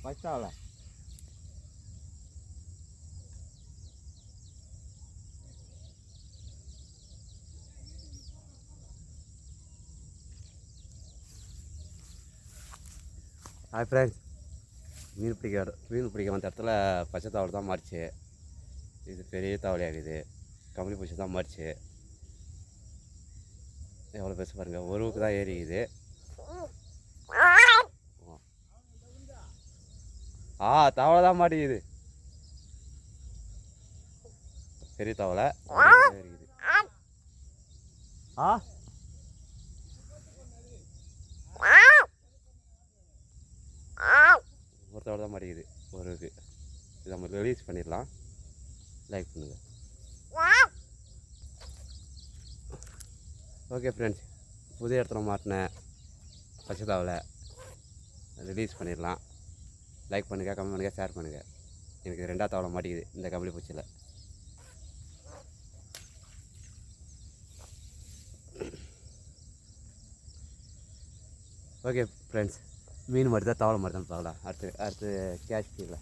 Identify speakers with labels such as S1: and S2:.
S1: பச்சாவல hi friends, மீன் பிடிக்க வந்த இடத்துல பச்சை தவளை தான் மாறிச்சு. இது பெரிய தவளையாகுது. கம்பளி பூச்சி தான் மாறிச்சு. எவ்வளோ பெருசு பாருங்கள், ஒருவுக்கு தான் ஏறிக்குது. தவளை தான் மாட்டிக்குது. பெரிய தவளை ஏறிக்குது. ஒரு தவளை தான் மாட்டிக்குது ஒருவுக்கு. இது நம்ம ரிலீஸ் பண்ணிடலாம். லைக் பண்ணுங்கள். ஓகே ஃப்ரெண்ட்ஸ், புதிய இடத்துல மாட்டின பச்சை தவளை ரிலீஸ் பண்ணிடலாம். லைக் பண்ணுங்கள், கமெண்ட் பண்ணுங்கள், ஷேர் பண்ணுங்கள். எனக்கு ரெண்டாவது தவளை மாட்டிக்குது இந்த கம்பளி பூச்சியில். ஓகே ஃப்ரெண்ட்ஸ், மீன் மாதிரி தான் தவளை மாதிரி தான் பார்க்கலாம். அடுத்து கேஷ் கீழே